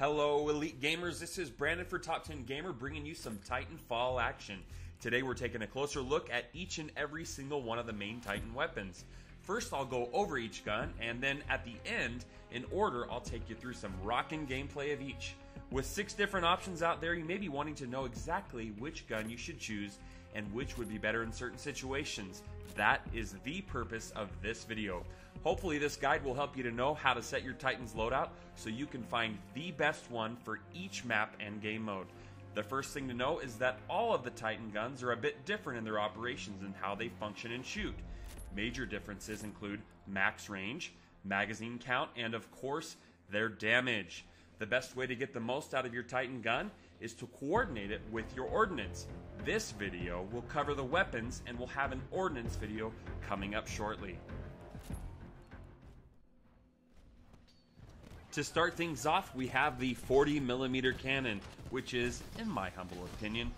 Hello Elite Gamers, this is Brandon for Top 10 Gamer bringing you some Titanfall action. Today we're taking a closer look at each and every single one of the main Titan weapons. First I'll go over each gun, and then at the end, in order, I'll take you through some rockin' gameplay of each. With 6 different options out there, you may be wanting to know exactly which gun you should choose and which would be better in certain situations. That is the purpose of this video. Hopefully this guide will help you to know how to set your Titan's loadout so you can find the best one for each map and game mode. The first thing to know is that all of the Titan guns are a bit different in their operations and how they function and shoot. Major differences include max range, magazine count, and of course, their damage. The best way to get the most out of your Titan gun is to coordinate it with your ordnance. This video will cover the weapons and we'll have an ordnance video coming up shortly. To start things off, we have the 40mm cannon, which is, in my humble opinion,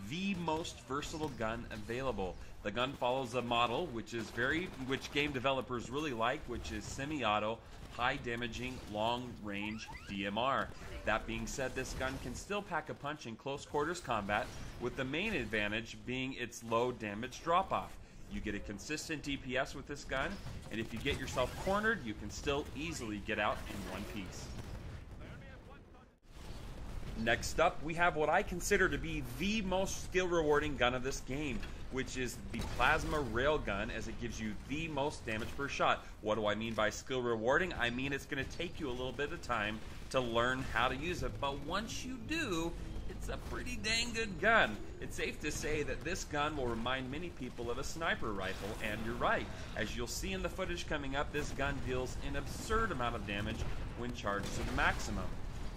the most versatile gun available. The gun follows a model which game developers really like, which is semi-auto, high damaging, long range DMR. That being said, this gun can still pack a punch in close quarters combat, with the main advantage being its low damage drop off. You get a consistent DPS with this gun, and if you get yourself cornered, you can still easily get out in one piece. Next up, we have what I consider to be the most skill-rewarding gun of this game, which is the Plasma Railgun, as it gives you the most damage per shot. What do I mean by skill-rewarding? I mean it's going to take you a little bit of time to learn how to use it, but once you do, it's a pretty dang good gun. It's safe to say that this gun will remind many people of a sniper rifle, and you're right. As you'll see in the footage coming up, this gun deals an absurd amount of damage when charged to the maximum.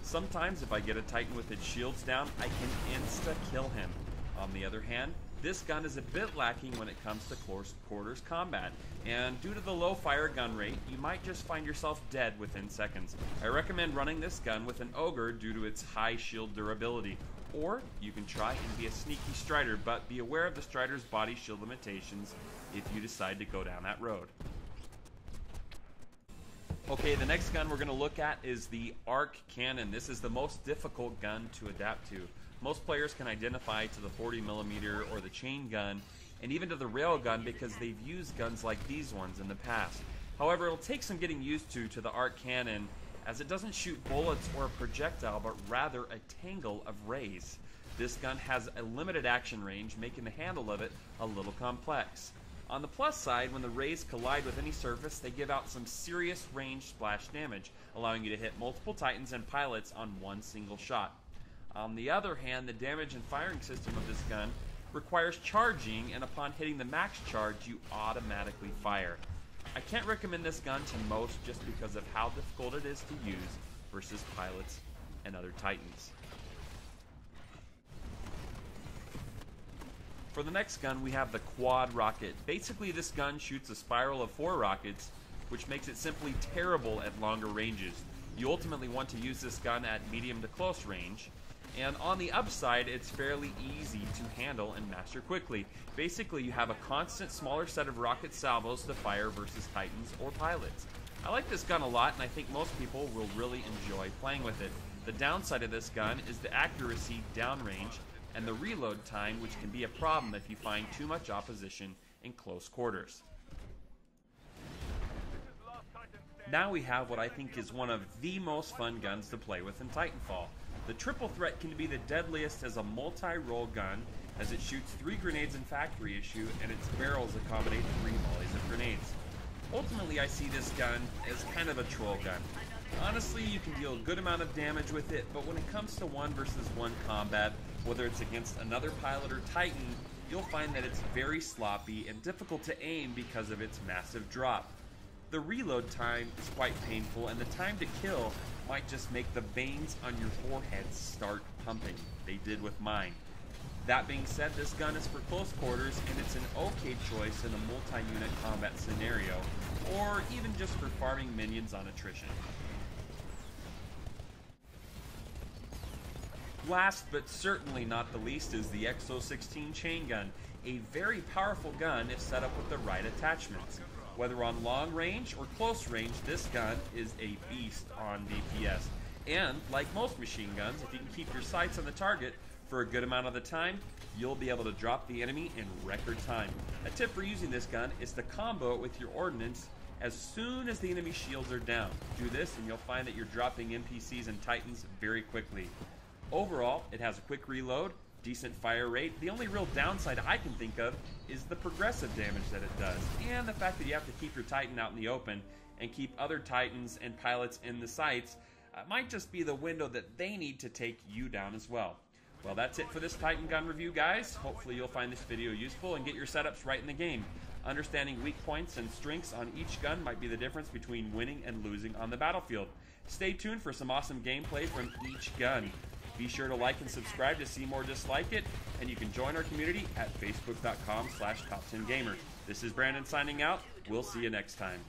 Sometimes if I get a Titan with its shields down, I can insta-kill him. On the other hand, this gun is a bit lacking when it comes to close quarters combat, and due to the low fire gun rate, you might just find yourself dead within seconds. I recommend running this gun with an Ogre due to its high shield durability, or you can try and be a sneaky Strider, but be aware of the Strider's body shield limitations if you decide to go down that road. Okay, the next gun we're going to look at is the Arc Cannon. This is the most difficult gun to adapt to. Most players can identify to the 40mm or the Chaingun, and even to the Railgun because they've used guns like these ones in the past. However, it'll take some getting used to the Arc Cannon, as it doesn't shoot bullets or a projectile, but rather a tangle of rays. This gun has a limited action range, making the handle of it a little complex. On the plus side, when the rays collide with any surface, they give out some serious range splash damage, allowing you to hit multiple Titans and pilots on one single shot. On the other hand, the damage and firing system of this gun requires charging, and upon hitting the max charge, you automatically fire. I can't recommend this gun to most just because of how difficult it is to use versus pilots and other Titans. For the next gun, we have the Quad Rocket. Basically, this gun shoots a spiral of 4 rockets, which makes it simply terrible at longer ranges. You ultimately want to use this gun at medium to close range, and on the upside, it's fairly easy to handle and master quickly. Basically, you have a constant smaller set of rocket salvos to fire versus Titans or pilots. I like this gun a lot, and I think most people will really enjoy playing with it. The downside of this gun is the accuracy downrange, and the reload time, which can be a problem if you find too much opposition in close quarters. Now we have what I think is one of the most fun guns to play with in Titanfall. The Triplet Threat can be the deadliest as a multi-role gun, as it shoots 3 grenades in factory issue, and its barrels accommodate 3 volleys of grenades. Ultimately, I see this gun as kind of a troll gun. Honestly, you can deal a good amount of damage with it, but when it comes to 1 versus 1 combat, whether it's against another pilot or Titan, you'll find that it's very sloppy and difficult to aim because of its massive drop. The reload time is quite painful, and the time to kill might just make the veins on your forehead start pumping. They did with mine. That being said, this gun is for close quarters, and it's an okay choice in a multi-unit combat scenario, or even just for farming minions on attrition. Last but certainly not the least is the XO16 Chaingun, a very powerful gun if set up with the right attachments. Whether on long range or close range, this gun is a beast on DPS. And like most machine guns, if you can keep your sights on the target for a good amount of the time, you'll be able to drop the enemy in record time. A tip for using this gun is to combo it with your ordnance as soon as the enemy shields are down. Do this and you'll find that you're dropping NPCs and Titans very quickly. Overall, it has a quick reload, decent fire rate. The only real downside I can think of is the progressive damage that it does, and the fact that you have to keep your Titan out in the open and keep other Titans and pilots in the sights might just be the window that they need to take you down as well. Well, that's it for this Titan gun review, guys. Hopefully you'll find this video useful and get your setups right in the game. Understanding weak points and strengths on each gun might be the difference between winning and losing on the battlefield. Stay tuned for some awesome gameplay from each gun. Be sure to like and subscribe to see more just like it, and you can join our community at facebook.com/top10gamer. This is Brandon signing out. We'll see you next time.